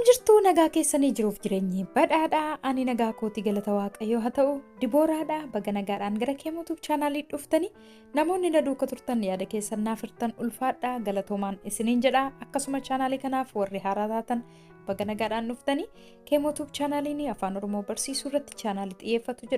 jirtu nagaa keessanii jiruuf jireenyi badhaadhaa ani nagaa kooti galata waaqayyoo haa ta'u dibooraadhaa baga nagaadhaan gara Kemo Tube chaanaalii dhuftanii namoonni na duuka turtan yaada keessan naaf hirtan ulfaadhaa galatoomaan isiniin jedha akkasuma chaanaalii kanaaf warri haaraa taatan baga nagaadhaan dhuftanii Kemo Tube chaanaaliin afaan oromoo barsiisuu irratti chaanaalii xiyyeeffatu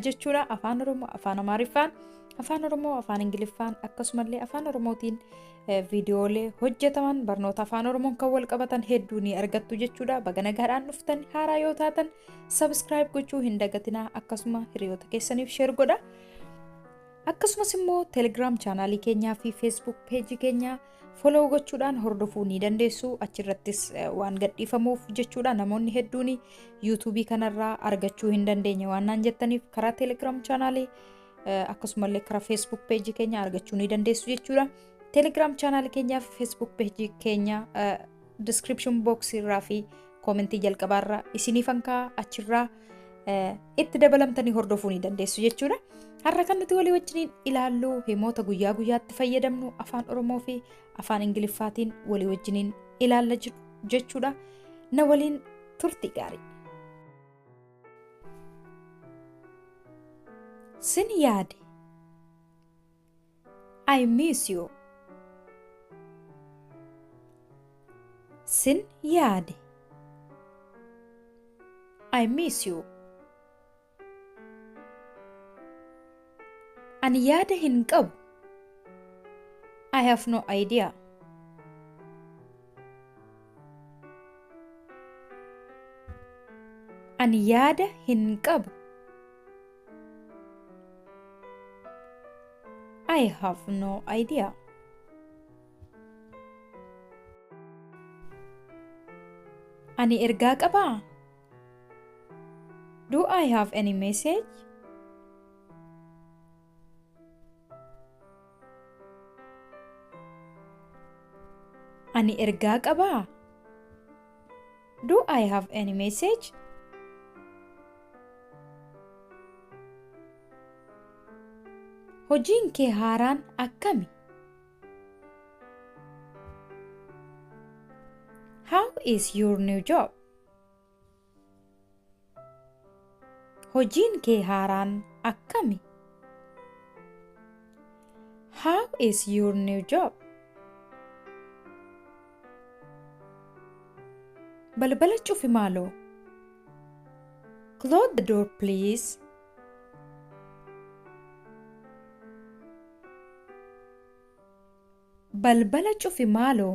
jechuudha afaan oromoo afaan amaariffaan afaan oromoo afaan ingiliffaan akkasumallee afaan oromootiin viidiyoolee hojjetaman barnoota afaan oromoon kan wal qabatan hedduu ni argattu jechuudha baga nagaadhaan dhuftan haaraa yoo taatan subscribe gochuu hin dagatinaa akkasuma hiriyoota keessaniif share godha akkasumas immoo telegram chaanaalii keenyaa fi facebook page keenyaa follow gochuudhaan hordofuu ni dandeessu achirrattis waan gadhiifamuuf jechuudha namoonni hedduun youtube kanarraa argachuu hin dandeenye waan naan jettaniif karaa telegram chaanaalii akkasumallee karaa facebook page keenya argachuu ni dandeessu jechuudha telegram channel keenya fi facebook page keenya description box irraa fi commentii jalqabaarra isiniifan kaa achirraa itti dabalamtanii hordofuu ni dandeessu jechuudha har'a kan nuti walii wajjin ilaallu himoota guyyaa guyyaatti fayyadamnu afaan oromoo fi afaan ingiliffaatiin walii wajjin ilaalla jechuudha na waliin turtii gaarii sin yaade I miss you sin yaade I miss you ani yaada hin qabu I have no idea ani yaada hin qabu I have no idea ani ergaa qabaa Do I have any message ani ergaa qabaa Do I have any message hojiin kee haaraan akkami How is your new job hojiin kee haaraan akkami How is your new job balbala cufi maaloo Close the door please balbala cufi maaloo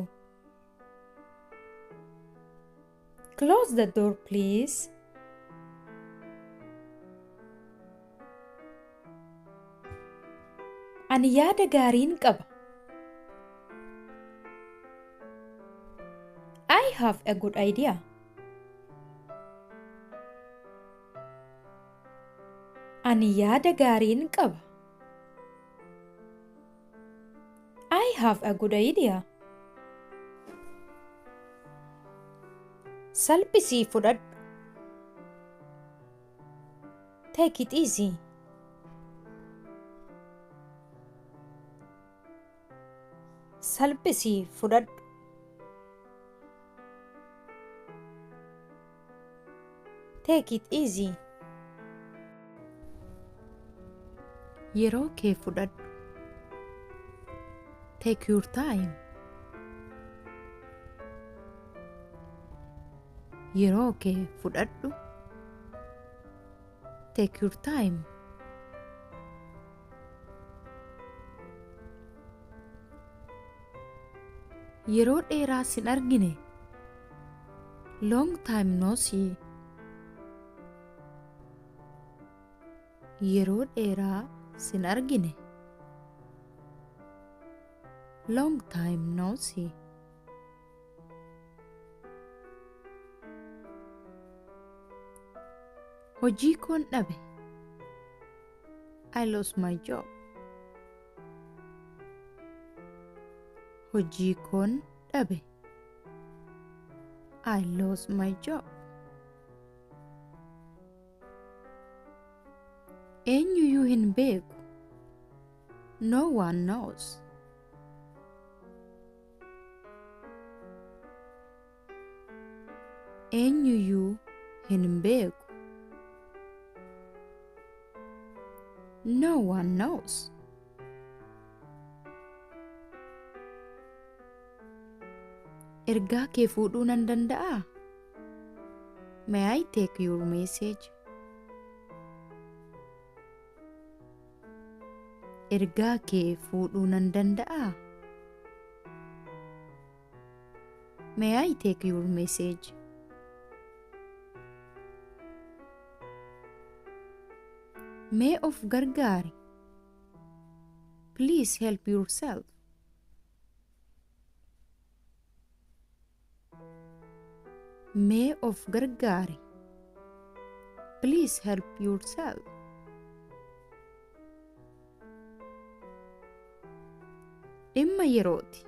Close the door please ani yaada gaariin qaba I have a good idea ani yaada gaariin qaba I have a good idea salphisii fudhadhu Take it easy salphisii fudhadhu Take it easy yeroo kee fudhadhu Take your time yeroo kee fudhadhu Take your time yeroo dheeraa sin argine Long time no see yeroo dheeraa sin argine Long time no see hojii koon dhabe I lost my job hojii koon dhabe I lost my job eenyuyyuu hin beeku No one knows Eenyuyyuu hin beeku. No one knows. Ergaa kee fuudhuu nan danda'aa? May I take your message? Ergaa kee fuudhuu nan danda'aa? May I take your message? Mee of gargaari. Please help yourself. Mee of gargaari. Please help yourself. Dhimma yerooti.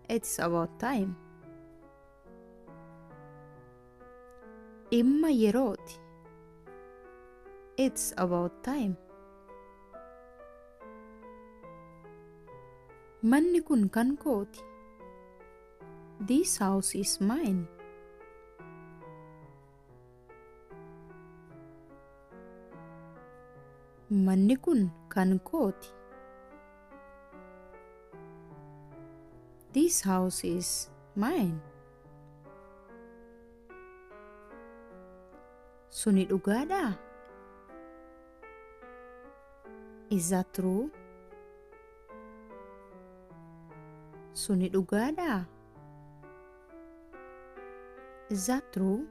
It's about time. Dhimma yerooti. It's about time. Manni kun kan kooti. This house is mine. Manni kun kan kooti. This house is mine. Suni dhugaadhaa? Is that true? Suni dhugaadhaa? Is that true?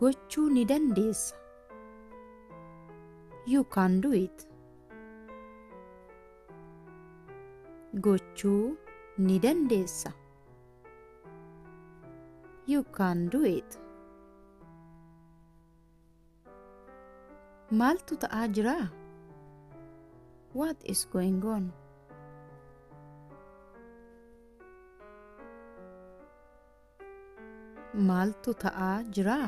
Gochuu ni dandeessa. You can do it. Gochuu ni dandeessa. You can do it. Maaltu ta'aa jira? What is going on? Maaltu ta'aa jira?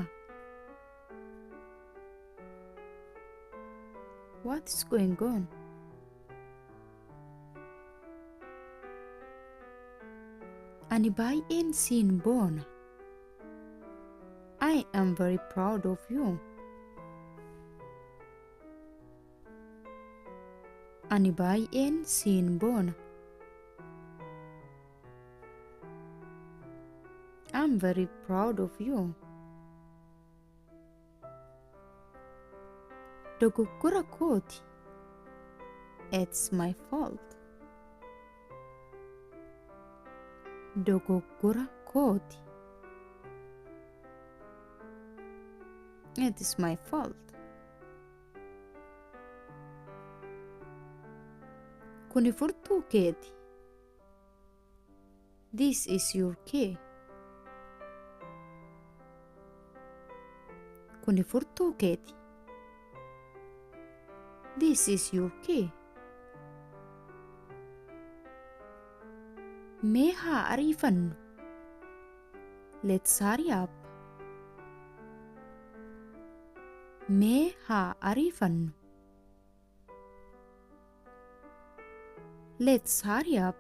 What is going on? Ani baay'een siin boona. I am very proud of you. Ani baay'een siin boona. I'm very proud of you. Dogoggora kooti. It's my fault. Dogoggora kooti. It is my fault. Kuni furtuu keeti. This is your key. Kuni furtuu keeti. This is your key. Mee haa ariifannu. Let's hurry up. Mee haa ariifannu. Let's hurry up.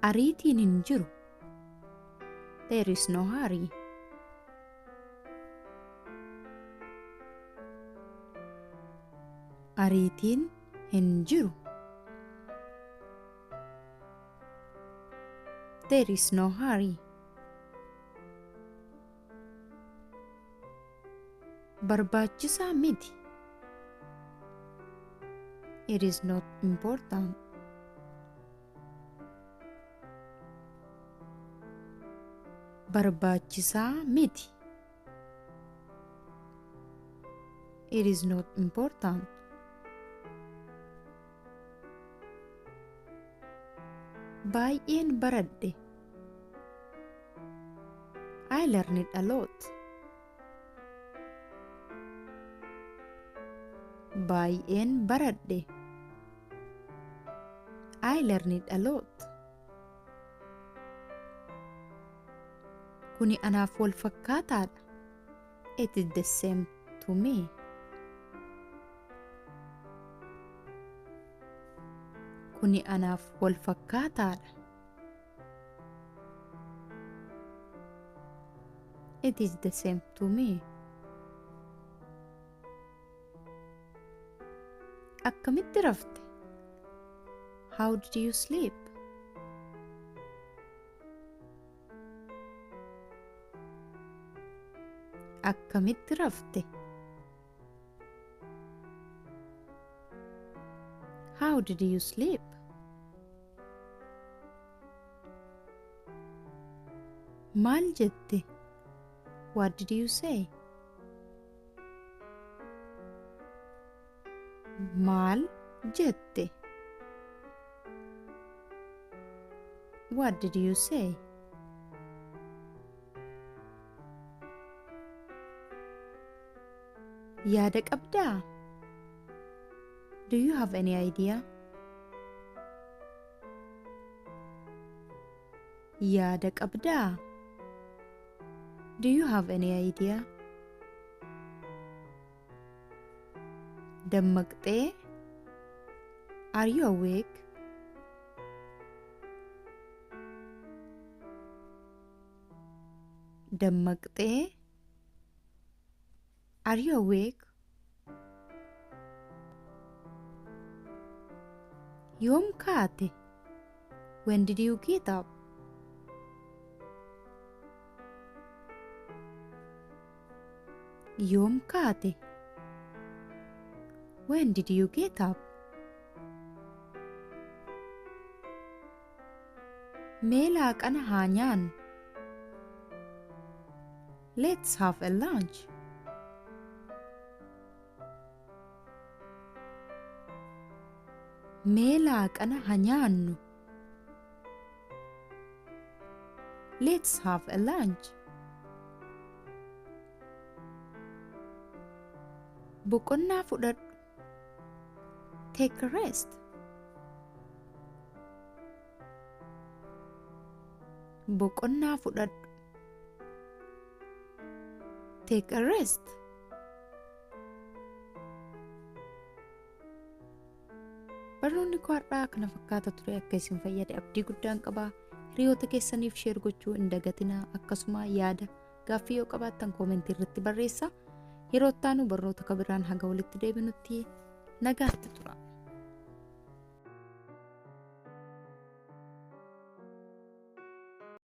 Ariitiin hin jiru. There is no hurry. Ariitiin hin jiru. There is no hurry. Barbaachisaa miti. It is not important. Barbaachisaa miti. It is not important. Baay'een baradhe. I learned a lot. Baay'een baradhe. I learned a lot. Kuni anaaf wal fakkaataadha. It is the same to me. Kuni anaaf wal fakkaataadha. It is the same to me. Akkamitti rafte? How did you sleep? Akkamitti rafte? How did you sleep? Maal jette? What did you say? Maal jette? What did you say? Yaada qabdaa? Do you have any idea? Yaada qabdaa? Do you have any idea? Dammaqxee? Are you awake? Dammaqxee? Are you awake? Yoom kaate? When did you get up? Yoom kaate? When did you get up? Mee laaqana haa nyaannu. Let's have a lunch. Mee laaqana haa nyaannu. Let's have a lunch. Boqonnaa fudhadhu. Take a rest. Boqonnaa fudhadhu. Take a rest. Barnoonni koo har'aa kana fakkaata ture. Akka isin fayyade abdii guddaan qaba. Hiriyoota keessaniif sheer gochuu hin dagatinaa. Akkasuma yaada gaaffii yoo qabaattan koomentii irratti barreessaa. Yeroo itti aanu barnoota kabiraan haga walitti deebinutti nagaatti tura.